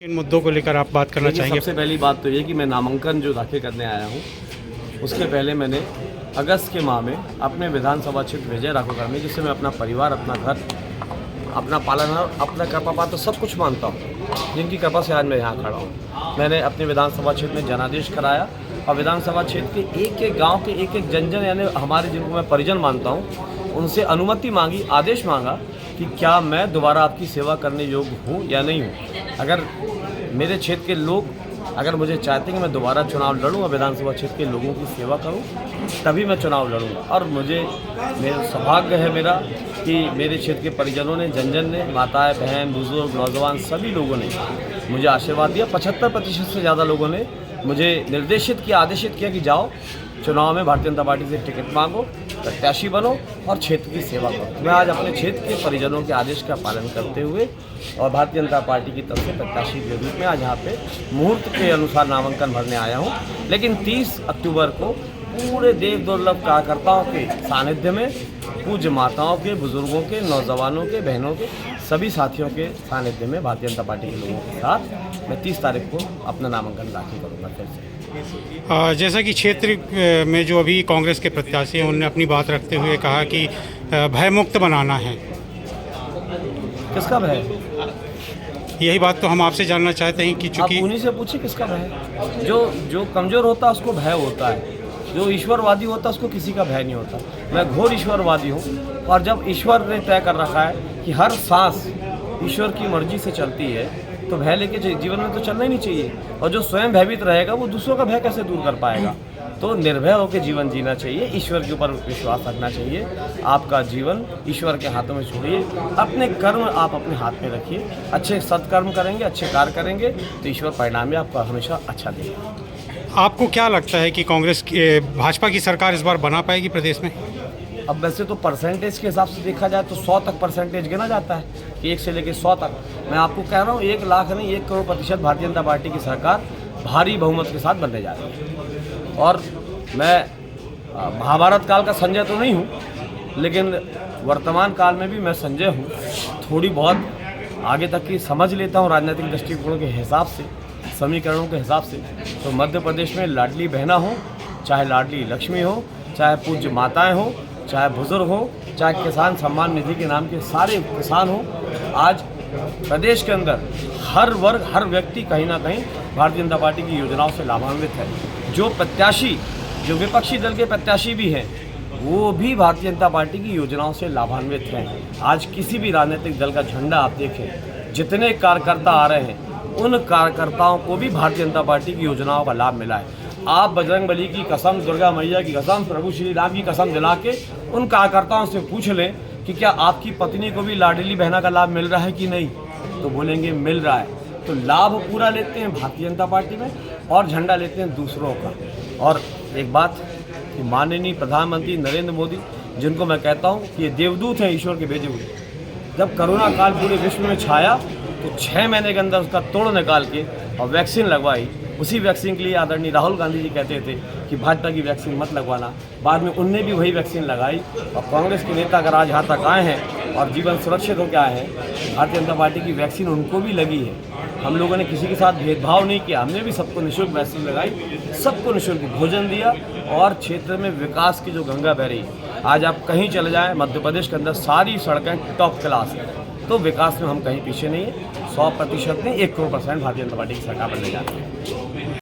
इन मुद्दों को लेकर आप बात करना चाहेंगे? सबसे पहली बात तो ये कि मैं नामांकन जो दाखिल करने आया हूँ, उसके पहले मैंने अगस्त के माह में अपने विधानसभा क्षेत्र विजय राघोकर में, जिससे मैं अपना परिवार, अपना घर, अपना पालनहार, अपना कृपा पात्र सब कुछ मानता हूँ, जिनकी कृपा से आज मैं यहाँ खड़ा हूँ। मैंने अपने विधानसभा क्षेत्र में जनादेश कराया और विधानसभा क्षेत्र के एक एक गाँव के एक एक जन यानी हमारे जिनको मैं परिजन मानता हूँ, उनसे अनुमति मांगी, आदेश मांगा कि क्या मैं दोबारा आपकी सेवा करने योग्य हूँ या नहीं हूँ। अगर मेरे क्षेत्र के लोग अगर मुझे चाहते हैं कि मैं दोबारा चुनाव लड़ूँ और विधानसभा क्षेत्र के लोगों की सेवा करूँ, तभी मैं चुनाव लड़ूंगा। और मेरा सौभाग्य है मेरा कि मेरे क्षेत्र के परिजनों ने, जन ने, माताएं, बहन, बुजुर्ग, नौजवान सभी लोगों ने मुझे आशीर्वाद दिया। 75% से ज़्यादा लोगों ने मुझे निर्देशित किया, आदेशित किया कि जाओ चुनाव में भारतीय जनता पार्टी से टिकट मांगो, प्रत्याशी बनो और क्षेत्र की सेवा करो। मैं आज अपने क्षेत्र के परिजनों के आदेश का पालन करते हुए और भारतीय जनता पार्टी की तरफ से प्रत्याशी के रूप में आज यहाँ पे मुहूर्त के अनुसार नामांकन भरने आया हूँ। लेकिन 30 अक्टूबर को पूरे देव दुर्लभ कार्यकर्ताओं के सानिध्य में, पूज्य माताओं के, बुजुर्गों के, नौजवानों के, बहनों के, सभी साथियों के सानिध्य में भारतीय जनता पार्टी के लोगों के साथ मैं 30 तारीख को अपना नामांकन दाखिल करूँगा फिर से। जैसा कि क्षेत्र में जो अभी कांग्रेस के प्रत्याशी हैं, उन्होंने अपनी बात रखते हुए कहा कि भय मुक्त बनाना है। किसका भय? यही बात तो हम आपसे जानना चाहते हैं कि चूँकि आप उन्हीं से पूछिए किसका भय। जो कमज़ोर होता है उसको भय होता है, जो ईश्वरवादी होता है उसको किसी का भय नहीं होता। मैं घोर ईश्वरवादी हूँ और जब ईश्वर ने तय कर रखा है कि हर सांस ईश्वर की मर्जी से चलती है, तो भय लेके जीवन में तो चलना ही नहीं चाहिए। और जो स्वयं भयभीत रहेगा वो दूसरों का भय कैसे दूर कर पाएगा। तो निर्भय होकर जीवन जीना चाहिए, ईश्वर के ऊपर विश्वास रखना चाहिए। आपका जीवन ईश्वर के हाथों में छोड़िए, अपने कर्म आप अपने हाथ में रखिए। अच्छे सत्कर्म करेंगे, अच्छे कार्य करेंगे तो ईश्वर परिणाम में आपको हमेशा अच्छा देगा। आपको क्या लगता है कि भाजपा की सरकार इस बार बना पाएगी प्रदेश में? अब वैसे तो परसेंटेज के हिसाब से देखा जाए तो 100 तक परसेंटेज गिना जाता है कि 1 से लेकर 100 तक। मैं आपको कह रहा हूँ 1 लाख नहीं 1 करोड़ प्रतिशत भारतीय जनता पार्टी की सरकार भारी बहुमत के साथ बनने जा रही है। और मैं महाभारत काल का संजय तो नहीं हूँ, लेकिन वर्तमान काल में भी मैं संजय हूँ। थोड़ी बहुत आगे तक की समझ लेता हूँ राजनीतिक दृष्टिकोणों के हिसाब से, समीकरणों के हिसाब से। तो मध्य प्रदेश में लाडली बहना हो, चाहे लाडली लक्ष्मी हो, चाहे पूज्य माताएं हो, चाहे बुजुर्ग हो, चाहे किसान सम्मान निधि के नाम के सारे किसान हो, आज प्रदेश के अंदर हर वर्ग, हर व्यक्ति कहीं ना कहीं भारतीय जनता पार्टी की योजनाओं से लाभान्वित है। जो प्रत्याशी, जो विपक्षी दल के प्रत्याशी भी हैं, वो भी भारतीय जनता पार्टी की योजनाओं से लाभान्वित हैं। आज किसी भी राजनीतिक दल का झंडा आप देखें, जितने कार्यकर्ता आ रहे हैं, उन कार्यकर्ताओं को भी भारतीय जनता पार्टी की योजनाओं का लाभ मिला है। आप बजरंगबली की कसम, दुर्गा मैया की कसम, प्रभु श्री राम की कसम दिला के उन कार्यकर्ताओं से पूछ लें कि क्या आपकी पत्नी को भी लाडली बहना का लाभ मिल रहा है कि नहीं, तो बोलेंगे मिल रहा है। तो लाभ पूरा लेते हैं भारतीय जनता पार्टी में और झंडा लेते हैं दूसरों का। और एक बात कि माननीय प्रधानमंत्री नरेंद्र मोदी, जिनको मैं कहता हूँ कि ये देवदूत हैं ईश्वर के भेजे हुए, जब कोरोना काल पूरे विश्व में छाया तो 6 महीने के अंदर उसका तोड़ निकाल के और वैक्सीन लगवाई। उसी वैक्सीन के लिए आदरणीय राहुल गांधी जी कहते थे कि भाजपा की वैक्सीन मत लगवाना। बाद में उनने भी वही वैक्सीन लगाई और कांग्रेस के नेता अगर आज यहाँ तक आए हैं और जीवन सुरक्षित होकर आए हैं, भारतीय जनता पार्टी की वैक्सीन उनको भी लगी है। हम लोगों ने किसी के साथ भेदभाव नहीं किया, हमने भी सबको निःशुल्क वैक्सीन लगाई, सबको निःशुल्क भोजन दिया और क्षेत्र में विकास की जो गंगा बह रही है, आज आप कहीं चले जाएँ मध्य प्रदेश के अंदर सारी सड़कें टॉप क्लास हैं। तो विकास में हम कहीं पीछे नहीं है। 100% नहीं, 1 करोड़ % भारतीय जनता पार्टी की सरकार बनने जा रही है।